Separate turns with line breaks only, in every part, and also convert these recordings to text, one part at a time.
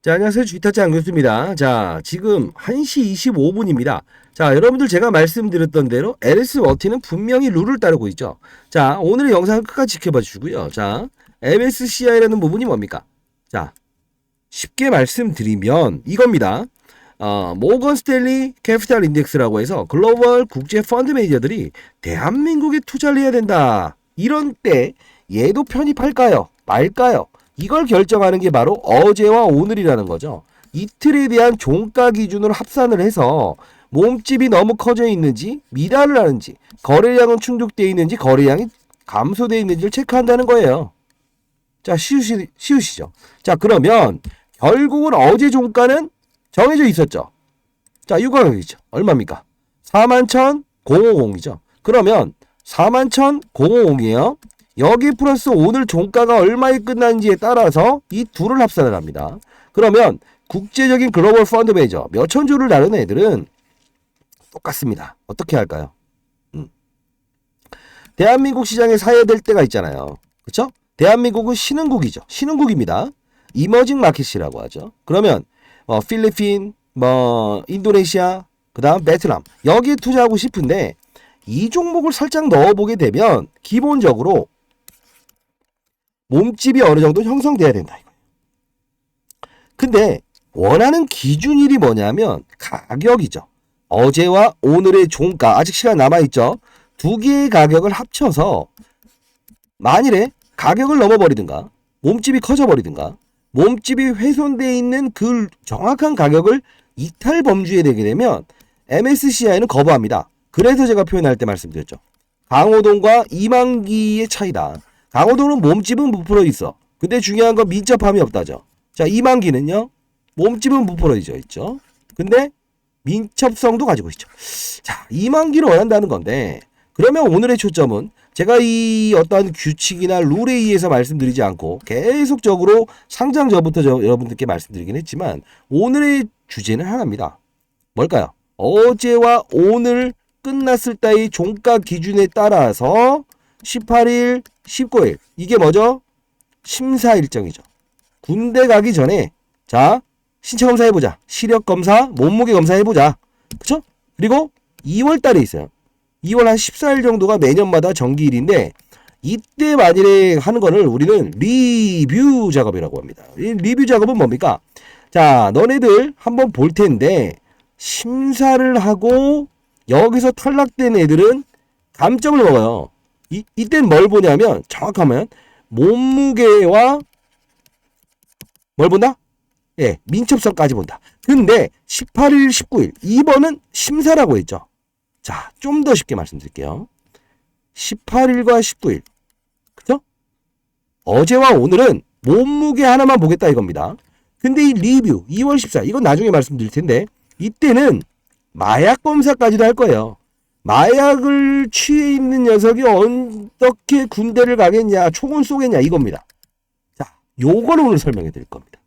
자, 안녕하세요. 주식타짜 안교수입니다. 자, 지금 1시 25분입니다. 자, 여러분들 제가 말씀드렸던 대로 LS 워티는 분명히 룰을 따르고 있죠. 자, 오늘의 영상을 끝까지 지켜봐 주시고요. 자, MSCI라는 부분이 뭡니까? 자, 쉽게 말씀드리면 이겁니다. 모건 스탠리 캐피탈 인덱스라고 해서 글로벌 국제 펀드 매니저들이 대한민국에 투자를 해야 된다. 이런 때 얘도 편입할까요? 말까요? 이걸 결정하는 게 바로 어제와 오늘이라는 거죠. 이틀에 대한 종가 기준으로 합산을 해서 몸집이 너무 커져 있는지 미달을 하는지 거래량은 충족되어 있는지 거래량이 감소되어 있는지를 체크한다는 거예요. 자, 쉬우시죠? 자, 그러면 결국은 어제 종가는 정해져 있었죠. 자, 유가격이죠. 얼마입니까? 41,050이죠. 그러면 41,050이에요. 여기 플러스 오늘 종가가 얼마에 끝났는지에 따라서 이 둘을 합산을 합니다. 그러면 국제적인 글로벌 펀드 매니저 몇천 주를 다루는 애들은 똑같습니다. 어떻게 할까요? 대한민국 시장에 사야 될 때가 있잖아요. 그렇죠? 대한민국은 신흥국이죠. 신흥국입니다. 이머징 마켓이라고 하죠. 그러면 필리핀, 인도네시아, 그다음 베트남 여기에 투자하고 싶은데 이 종목을 살짝 넣어보게 되면 기본적으로 몸집이 어느 정도 형성돼야 된다 이거예요. 근데 원하는 기준일이 뭐냐면 가격이죠. 어제와 오늘의 종가 아직 시간 남아있죠. 두 개의 가격을 합쳐서 만일에 가격을 넘어버리든가 몸집이 커져버리든가 몸집이 훼손되어 있는 그 정확한 가격을 이탈 범주에 되게 되면 MSCI는 거부합니다. 그래서 제가 표현할 때 말씀드렸죠. 강호동과 이만기의 차이다. 강호동은 몸집은 부풀어 있어. 근데 중요한 건 민첩함이 없다죠. 자, 이만기는요. 몸집은 부풀어 있죠. 근데 민첩성도 가지고 있죠. 자, 이만기를 원한다는 건데 그러면 오늘의 초점은 제가 이 어떠한 규칙이나 룰에 의해서 말씀드리지 않고 계속적으로 상장 전부터 여러분들께 말씀드리긴 했지만 오늘의 주제는 하나입니다. 뭘까요? 어제와 오늘 끝났을 때의 종가 기준에 따라서 18일, 19일 이게 뭐죠? 심사 일정이죠. 군대 가기 전에 자 신체 검사 해보자. 시력 검사, 몸무게 검사 해보자. 그쵸? 그리고 2월 달에 있어요. 2월 한 14일 정도가 매년마다 정기일인데 이때 만일에 하는 거를 우리는 리뷰 작업이라고 합니다. 이 리뷰 작업은 뭡니까? 자, 너네들 한번 볼 텐데 심사를 하고 여기서 탈락된 애들은 감점을 먹어요. 이때는 뭘 보냐면 정확하면 몸무게와 뭘 본다? 예, 민첩성까지 본다. 근데 18일, 19일 2번은 심사라고 했죠. 자, 좀 더 쉽게 말씀드릴게요. 18일과 19일. 그죠? 어제와 오늘은 몸무게 하나만 보겠다 이겁니다. 근데 이 리뷰 2월 14 이건 나중에 말씀드릴 텐데 이때는 마약 검사까지도 할 거예요. 마약을 취해 있는 녀석이 어떻게 군대를 가겠냐, 총을 쏘겠냐 이겁니다. 자, 요거를 오늘 설명해 드릴 겁니다.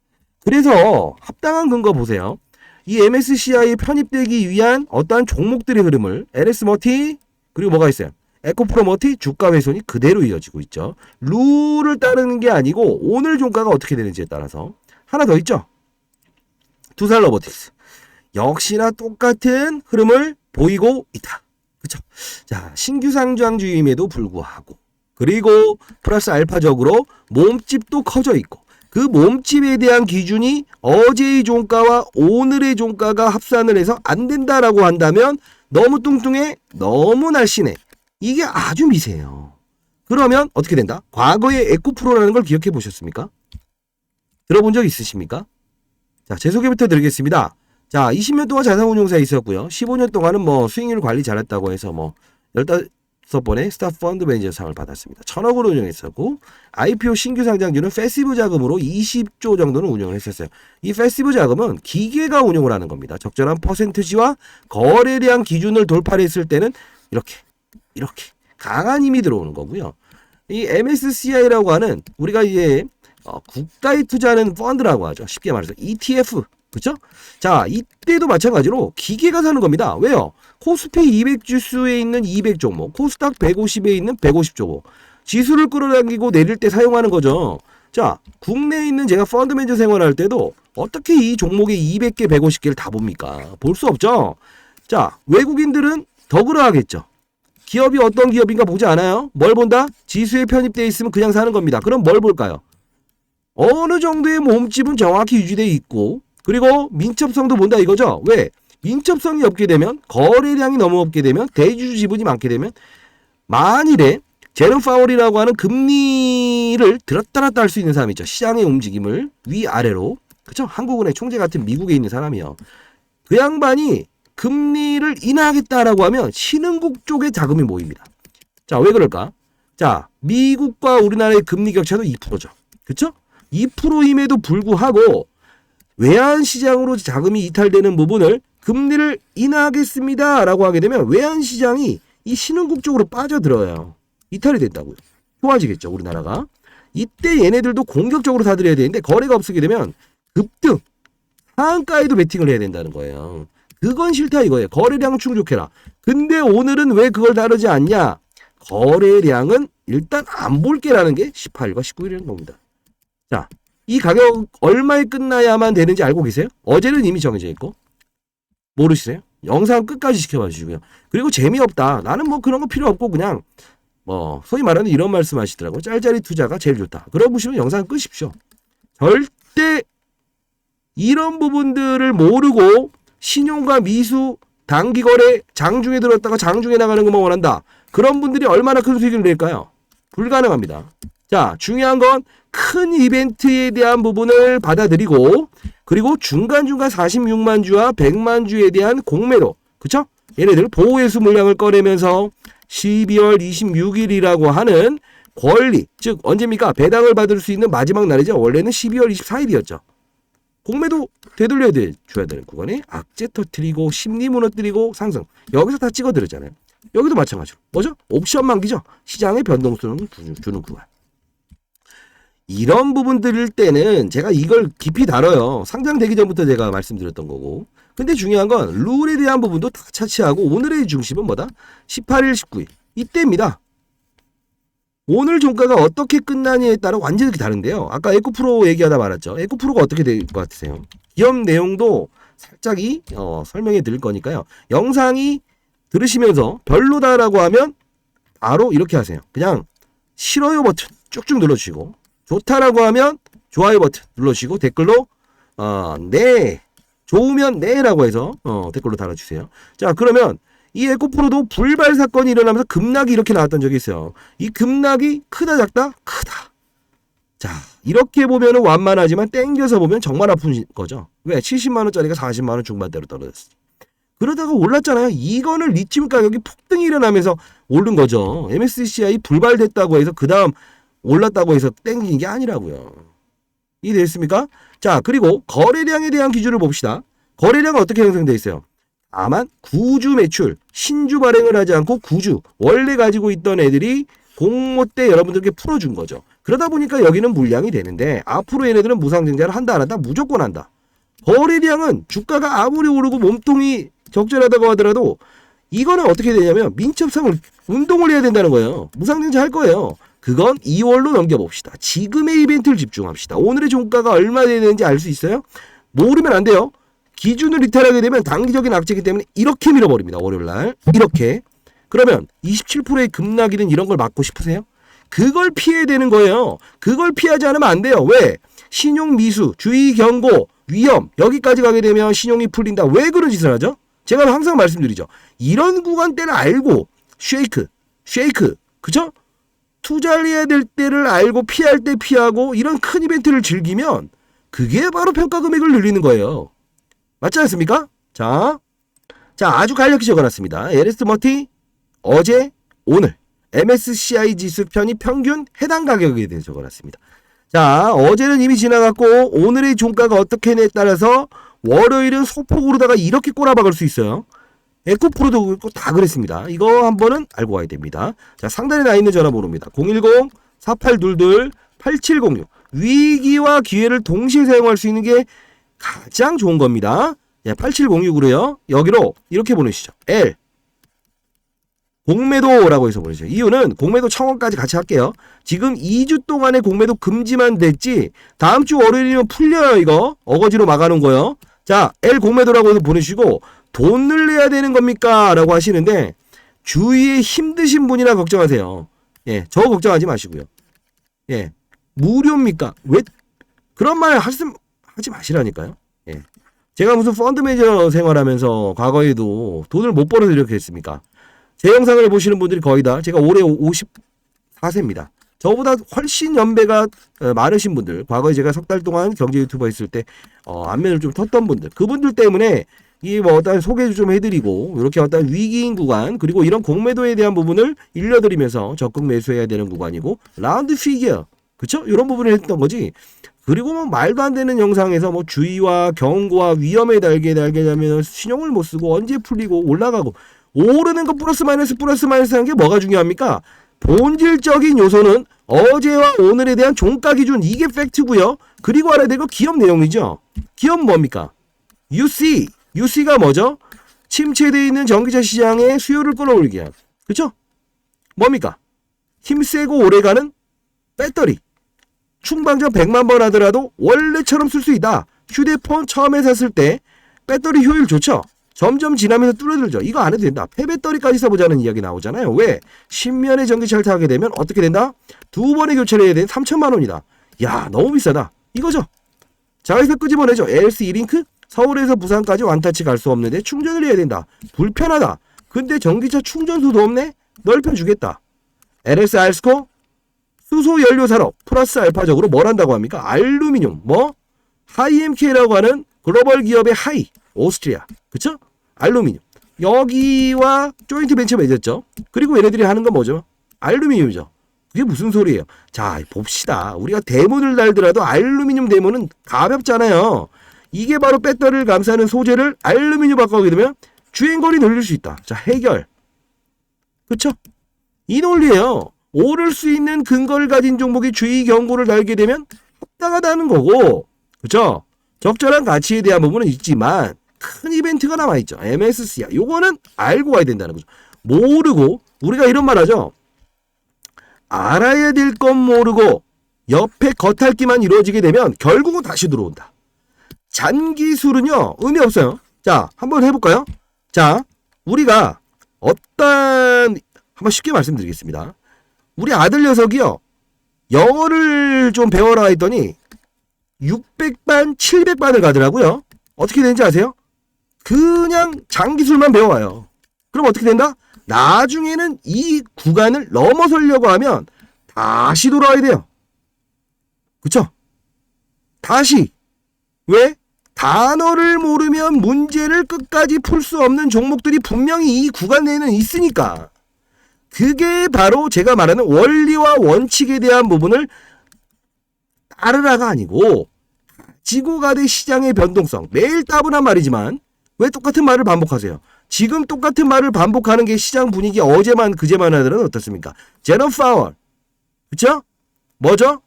그래서 합당한 근거 보세요. 이 MSCI에 편입되기 위한 어떠한 종목들의 흐름을 LS 머티 그리고 뭐가 있어요? 에코프로 머티 주가 훼손이 그대로 이어지고 있죠. 룰을 따르는 게 아니고 오늘 종가가 어떻게 되는지에 따라서 하나 더 있죠. 두산 로보틱스 역시나 똑같은 흐름을 보이고 있다. 그렇죠? 자, 신규 상장주임에도 불구하고 그리고 플러스 알파적으로 몸집도 커져 있고 그 몸집에 대한 기준이 어제의 종가와 오늘의 종가가 합산을 해서 안 된다라고 한다면 너무 뚱뚱해, 너무 날씬해. 이게 아주 미세해요. 그러면 어떻게 된다? 과거의 에코프로라는 걸 기억해 보셨습니까? 들어본 적 있으십니까? 자, 제 소개부터 드리겠습니다. 자, 20년 동안 자산운용사에 있었고요. 15년 동안은 수익률 관리 잘했다고 해서 15번의 스타 펀드 매니저 상을 받았습니다. 1,000억을 운영했었고 IPO 신규 상장주는 패시브 자금으로 20조 정도는 운영을 했었어요. 이 패시브 자금은 기계가 운용을 하는 겁니다. 적절한 퍼센트지와 거래량 기준을 돌파했을 때는 이렇게 강한 힘이 들어오는 거고요. 이 MSCI라고 하는 우리가 이제 국가에 투자하는 펀드라고 하죠. 쉽게 말해서 ETF. 그렇죠? 자, 이때도 마찬가지로 기계가 사는 겁니다. 왜요? 코스피 200 지수에 있는 200 종목, 코스닥 150에 있는 150 종목. 지수를 끌어당기고 내릴 때 사용하는 거죠. 자, 국내에 있는 제가 펀드 매니저 생활할 때도 어떻게 이 종목에 200개, 150개를 다 봅니까? 볼 수 없죠. 자, 외국인들은 더 그러하겠죠. 기업이 어떤 기업인가 보지 않아요? 뭘 본다? 지수에 편입되어 있으면 그냥 사는 겁니다. 그럼 뭘 볼까요? 어느 정도의 몸집은 정확히 유지되어 있고, 그리고 민첩성도 본다 이거죠. 왜? 민첩성이 없게 되면, 거래량이 너무 없게 되면, 대주주 지분이 많게 되면, 만일에 제롬 파월이라고 하는 금리를 들었다 놨다 할 수 있는 사람이 있죠. 시장의 움직임을 위아래로, 그쵸? 한국은행 총재 같은 미국에 있는 사람이요. 그 양반이 금리를 인하하겠다라고 하면 신흥국 쪽에 자금이 모입니다. 자, 왜 그럴까? 자, 미국과 우리나라의 금리 격차도 2%죠. 그쵸? 2%임에도 불구하고 외환시장으로 자금이 이탈되는 부분을 금리를 인하하겠습니다 라고 하게 되면 외환시장이 이 신흥국 쪽으로 빠져들어요. 이탈이 된다고요. 좋아지겠죠, 우리나라가. 이때 얘네들도 공격적으로 사들여야 되는데 거래가 없게 되면 급등, 상한가에도 베팅을 해야 된다는 거예요. 그건 싫다 이거예요. 거래량 충족해라. 근데 오늘은 왜 그걸 다루지 않냐? 거래량은 일단 안 볼게라는 게 18일과 19일이라는 겁니다. 자, 이 가격 얼마에 끝나야만 되는지 알고 계세요? 어제는 이미 정해져 있고. 모르시세요? 영상 끝까지 지켜봐 주시고요. 그리고 재미없다. 나는 뭐 그런 거 필요 없고 그냥 소위 말하는 이런 말씀 하시더라고요. 짤짤이 투자가 제일 좋다. 그러고 보시면 영상 끄십시오. 절대 이런 부분들을 모르고 신용과 미수, 단기거래, 장중에 들었다가 장중에 나가는 것만 원한다. 그런 분들이 얼마나 큰 수익을 낼까요? 불가능합니다. 자, 중요한 건 큰 이벤트에 대한 부분을 받아들이고 그리고 중간중간 46만 주와 100만 주에 대한 공매도, 그쵸? 얘네들 보호회수 물량을 꺼내면서 12월 26일이라고 하는 권리, 즉 언제입니까? 배당을 받을 수 있는 마지막 날이죠. 원래는 12월 24일이었죠. 공매도 되돌려 줘야 되는 구간에 악재 터뜨리고 심리 무너뜨리고 상승. 여기서 다 찍어드렸잖아요. 여기도 마찬가지로. 뭐죠? 옵션 만기죠. 시장의 변동성을 주는 구간. 이런 부분들일 때는 제가 이걸 깊이 다뤄요. 상장되기 전부터 제가 말씀드렸던 거고. 근데 중요한 건 룰에 대한 부분도 다 차치하고 오늘의 중심은 뭐다? 18일, 19일. 이때입니다. 오늘 종가가 어떻게 끝나냐에 따라 완전히 다른데요. 아까 에코프로 얘기하다 말았죠. 에코프로가 어떻게 될 것 같으세요? 기업 내용도 살짝 설명해 드릴 거니까요. 영상이 들으시면서 별로다라고 하면 바로 이렇게 하세요. 그냥 싫어요 버튼 쭉쭉 눌러주시고 좋다라고 하면 좋아요 버튼 눌러주시고 댓글로 네 좋으면 네라고 해서 댓글로 달아주세요. 자, 그러면 이 에코프로도 불발 사건이 일어나면서 급락이 이렇게 나왔던 적이 있어요. 이 급락이 크다 작다? 크다. 자, 이렇게 보면은 완만하지만 땡겨서 보면 정말 아픈 거죠. 왜? 70만원짜리가 40만원 중반대로 떨어졌어. 그러다가 올랐잖아요. 이거는 리튬 가격이 폭등이 일어나면서 오른 거죠. MSCI 불발됐다고 해서 그 다음 올랐다고 해서 땡긴 게 아니라고요. 이해됐습니까? 자, 그리고 거래량에 대한 기준을 봅시다. 거래량은 어떻게 형성되어 있어요? 다만 구주 매출, 신주 발행을 하지 않고 구주, 원래 가지고 있던 애들이 공모 때 여러분들께 풀어준 거죠. 그러다 보니까 여기는 물량이 되는데 앞으로 얘네들은 무상증자를 한다 안 한다? 무조건 한다. 거래량은 주가가 아무리 오르고 몸통이 적절하다고 하더라도 이거는 어떻게 되냐면 민첩성을 운동을 해야 된다는 거예요. 무상증자 할 거예요. 그건 2월로 넘겨봅시다. 지금의 이벤트를 집중합시다. 오늘의 종가가 얼마 되는지 알 수 있어요? 모르면 안 돼요. 기준을 이탈하게 되면 단기적인 악재이기 때문에 이렇게 밀어버립니다. 월요일날 이렇게. 그러면 27%의 급락이든 이런 걸 막고 싶으세요? 그걸 피해야 되는 거예요. 그걸 피하지 않으면 안 돼요. 왜? 신용 미수, 주의 경고, 위험 여기까지 가게 되면 신용이 풀린다. 왜 그런 짓을 하죠? 제가 항상 말씀드리죠. 이런 구간대를 알고 쉐이크 그쵸? 투자를 해야 될 때를 알고 피할 때 피하고 이런 큰 이벤트를 즐기면 그게 바로 평가 금액을 늘리는 거예요. 맞지 않습니까? 자, 아주 간략히 적어놨습니다. 에레스트 머티 어제 오늘 MSCI 지수 편입 평균 해당 가격에 대해 적어놨습니다. 자, 어제는 이미 지나갔고 오늘의 종가가 어떻게 냐에 따라서 월요일은 소폭으로다가 이렇게 꼬라박을 수 있어요. 에코프로도 그렇고 다 그랬습니다. 이거 한 번은 알고 와야 됩니다. 자, 상단에 나 있는 전화번호입니다. 010-4822-8706. 위기와 기회를 동시에 사용할 수 있는 게 가장 좋은 겁니다. 8706으로요. 여기로 이렇게 보내시죠. L 공매도라고 해서 보내죠. 이유는 공매도 청원까지 같이 할게요. 지금 2주 동안의 공매도 금지만 됐지 다음 주 월요일이면 풀려요. 이거 어거지로 막아놓은 거요. 자, L 공매도라고 해서 보내시고 돈을 내야 되는 겁니까? 라고 하시는데 주위에 힘드신 분이나 걱정하세요. 예, 저 걱정하지 마시고요. 예, 무료입니까? 왜 그런 말 하지 마시라니까요. 예, 제가 무슨 펀드 매니저 생활하면서 과거에도 돈을 못 벌어서 이렇게 했습니까? 제 영상을 보시는 분들이 거의 다 제가 올해 54세입니다. 저보다 훨씬 연배가 많으신 분들, 과거에 제가 석 달 동안 경제 유튜버 했을 때 안면을 좀 텄던 분들, 그분들 때문에 이 뭐 어떤 소개도 좀 해드리고 이렇게 어떤 위기인 구간 그리고 이런 공매도에 대한 부분을 일러드리면서 적극 매수해야 되는 구간이고 라운드 피겨 그쵸? 이런 부분을 했던 거지. 그리고 뭐 말도 안 되는 영상에서 뭐 주의와 경고와 위험에 달게되면 신용을 못 쓰고 언제 풀리고 올라가고 오르는 거 플러스 마이너스 하는 게 뭐가 중요합니까? 본질적인 요소는 어제와 오늘에 대한 종가 기준 이게 팩트고요. 그리고 알아야 될 거 기업 내용이죠. 기업 뭡니까? UC가 뭐죠? 침체되어 있는 전기차 시장의 수요를 끌어올리기 위한. 그쵸? 뭡니까? 힘세고 오래가는 배터리. 충방전 100만 번 하더라도 원래처럼 쓸 수 있다. 휴대폰 처음에 샀을 때 배터리 효율 좋죠? 점점 지나면서 뚫어들죠. 이거 안 해도 된다. 폐배터리까지 써보자는 이야기 나오잖아요. 왜? 10년의 전기차를 타게 되면 어떻게 된다? 2번의 교체를 해야 되는 3천만 원이다. 야, 너무 비싸다. 이거죠. 자, 여기서 끄집어내죠. LC 이링크? 서울에서 부산까지 완타치 갈 수 없는데 충전을 해야 된다. 불편하다. 근데 전기차 충전소도 없네? 넓혀주겠다. LS 알스코? 수소 연료 산업 플러스 알파적으로 뭘 한다고 합니까? 알루미늄. 뭐? 하이엠케이라고 하는 글로벌 기업의 하이. 오스트리아. 그쵸? 알루미늄. 여기와 조인트 벤처 맺었죠. 그리고 얘네들이 하는 건 뭐죠? 알루미늄이죠. 그게 무슨 소리예요? 자, 봅시다. 우리가 대문을 달더라도 알루미늄 대문은 가볍잖아요. 이게 바로 배터리를 감싸는 소재를 알루미늄 바꿔오게 되면 주행거리 늘릴 수 있다. 자, 해결. 그쵸? 이 논리예요. 오를 수 있는 근거를 가진 종목이 주의 경고를 달게 되면 합당하다는 거고. 그쵸? 적절한 가치에 대한 부분은 있지만 큰 이벤트가 남아있죠. MSCI. 요거는 알고 가야 된다는 거죠. 모르고 우리가 이런 말 하죠. 알아야 될 건 모르고 옆에 겉핥기만 이루어지게 되면 결국은 다시 들어온다. 잔기술은요. 의미 없어요. 자, 한번 해볼까요? 자, 우리가 한번 쉽게 말씀드리겠습니다. 우리 아들 녀석이요. 영어를 좀 배워라 했더니 600반, 700반을 가더라고요. 어떻게 되는지 아세요? 그냥 장기술만 배워와요. 그럼 어떻게 된다? 나중에는 이 구간을 넘어서려고 하면 다시 돌아와야 돼요. 그쵸? 다시. 왜? 단어를 모르면 문제를 끝까지 풀 수 없는 종목들이 분명히 이 구간 내에는 있으니까. 그게 바로 제가 말하는 원리와 원칙에 대한 부분을 따르라가 아니고 지고 가되 시장의 변동성. 매일 따분한 말이지만 왜 똑같은 말을 반복하세요? 지금 똑같은 말을 반복하는 게 시장 분위기 어제만 그제만 하더라도 어떻습니까? 제롬 파월. 그쵸? 뭐죠?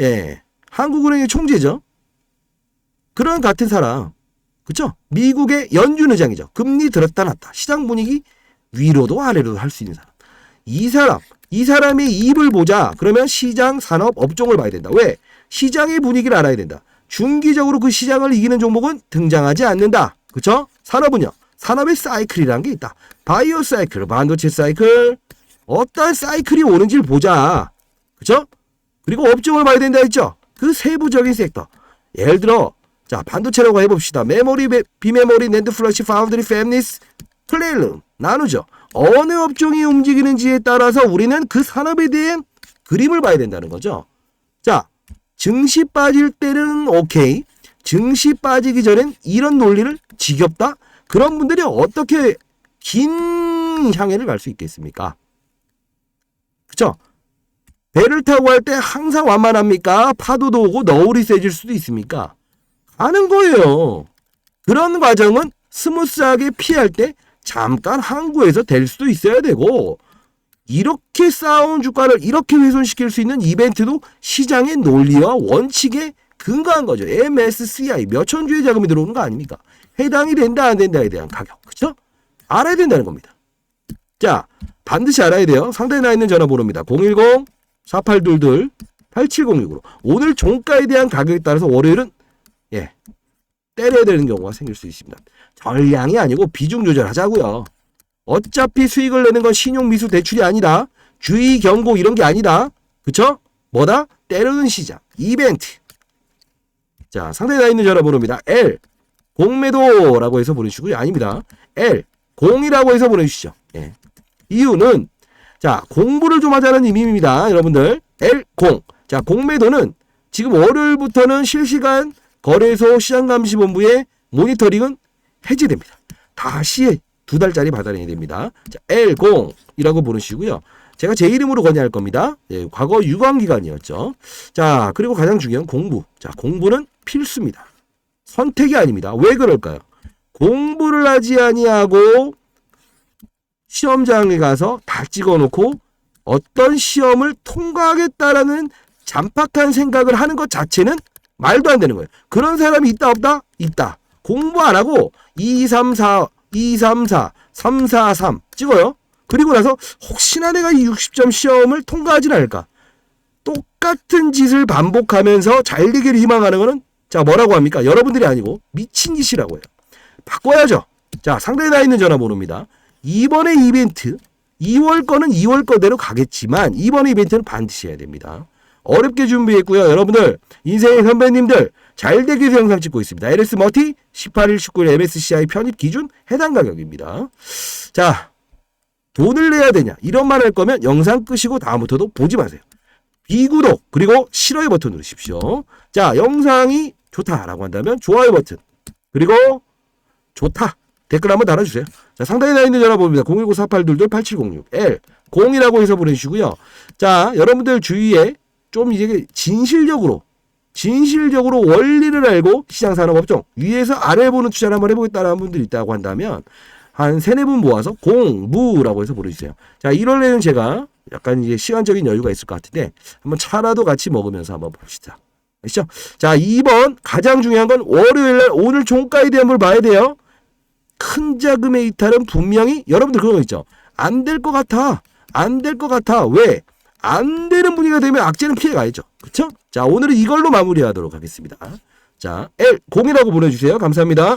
예, 한국은행의 총재죠. 그런 같은 사람. 그쵸? 미국의 연준 의장이죠. 금리 들었다 놨다. 시장 분위기 위로도 아래로도 할 수 있는 사람. 이 사람의 입을 보자. 그러면 시장, 산업, 업종을 봐야 된다. 왜? 시장의 분위기를 알아야 된다. 중기적으로 그 시장을 이기는 종목은 등장하지 않는다. 그쵸? 산업은요. 산업의 사이클이라는 게 있다. 바이오 사이클, 반도체 사이클. 어떤 사이클이 오는지를 보자. 그쵸? 그리고 업종을 봐야 된다 했죠? 그 세부적인 섹터. 예를 들어, 자, 반도체라고 해봅시다. 메모리, 비메모리, 낸드 플러시, 파운드리, 팹리스, 플레일룸. 나누죠. 어느 업종이 움직이는지에 따라서 우리는 그 산업에 대한 그림을 봐야 된다는 거죠. 자, 증시 빠질 때는 오케이. 증시 빠지기 전엔 이런 논리를 지겹다? 그런 분들이 어떻게 긴 향해를 갈 수 있겠습니까? 그쵸? 배를 타고 할 때 항상 완만합니까? 파도도 오고 너울이 세질 수도 있습니까? 가는 거예요. 그런 과정은 스무스하게 피할 때 잠깐 항구에서 될 수도 있어야 되고 이렇게 쌓아온 주가를 이렇게 훼손시킬 수 있는 이벤트도 시장의 논리와 원칙에 근거한 거죠. MSCI 몇천 주의 자금이 들어오는 거 아닙니까? 해당이 된다 안 된다에 대한 가격. 그렇죠? 알아야 된다는 겁니다. 자, 반드시 알아야 돼요. 상단에 나와 있는 전화번호입니다. 010-4822-8706으로 오늘 종가에 대한 가격에 따라서 월요일은 때려야 되는 경우가 생길 수 있습니다. 전량이 아니고 비중 조절하자고요. 어차피 수익을 내는 건 신용미수 대출이 아니다. 주의 경고 이런 게 아니다. 그쵸? 뭐다? 때려는 시장. 이벤트. 자, 상단에 나와 있는 전화번호입니다. L 공매도라고 해서 보내주시고요. 아닙니다. L 공이라고 해서 보내주시죠. 이유는 자, 공부를 좀 하자는 의미입니다. 여러분들. L 공. 자, 공매도는 지금 월요일부터는 실시간 거래소 시장감시본부의 모니터링은 해제됩니다. 다시 2달짜리 받아내야 됩니다. 자, L0이라고 보내시고요. 제가 제 이름으로 건의할 겁니다. 과거 유관기간이었죠. 자, 그리고 가장 중요한 공부. 자, 공부는 필수입니다. 선택이 아닙니다. 왜 그럴까요? 공부를 하지 아니하고 시험장에 가서 다 찍어놓고 어떤 시험을 통과하겠다라는 잠박한 생각을 하는 것 자체는 말도 안 되는 거예요. 그런 사람이 있다 없다? 있다. 공부 안 하고 234, 234, 343 찍어요. 그리고 나서 혹시나 내가 이 60점 시험을 통과하진 않을까? 똑같은 짓을 반복하면서 잘 되기를 희망하는 거는 자 뭐라고 합니까? 여러분들이 아니고 미친 짓이라고 해요. 바꿔야죠. 자, 상단에 나와 있는 전화번호입니다. 이번에 이벤트 2월 거는 2월 거대로 가겠지만 이번에 이벤트는 반드시 해야 됩니다. 어렵게 준비했고요. 여러분들 인생의 선배님들 잘 되기 위해서 영상 찍고 있습니다. LS 머티 18일 19일 MSCI 편입 기준 해당 가격입니다. 자, 돈을 내야 되냐 이런 말 할 거면 영상 끄시고 다음부터도 보지 마세요. 비구독 그리고 싫어요 버튼 누르십시오. 자, 영상이 좋다라고 한다면 좋아요 버튼 그리고 좋다 댓글 한번 달아주세요. 자, 상단에 나와 있는 전화번호입니다. 010-4822-8706 L 0이라고 해서 보내주시고요. 자, 여러분들 주위에 좀 이제 진실적으로 원리를 알고 시장산업업종 위에서 아래 보는 투자를 한번 해보겠다는 분들이 있다고 한다면 한 3-4분 모아서 공부라고 해서 보내주세요. 자, 1월 내는 제가 약간 이제 시간적인 여유가 있을 것 같은데 한번 차라도 같이 먹으면서 한번 봅시다. 아시죠? 자, 2번 가장 중요한 건 월요일날 오늘 종가에 대한 걸 봐야 돼요. 큰 자금의 이탈은 분명히 여러분들 그런 거 있죠. 안 될 것 같아. 안 될 것 같아. 왜? 안 되는 분위기가 되면 악재는 피해가야죠. 그쵸? 자, 오늘은 이걸로 마무리하도록 하겠습니다. 자, L0이라고 보내주세요. 감사합니다.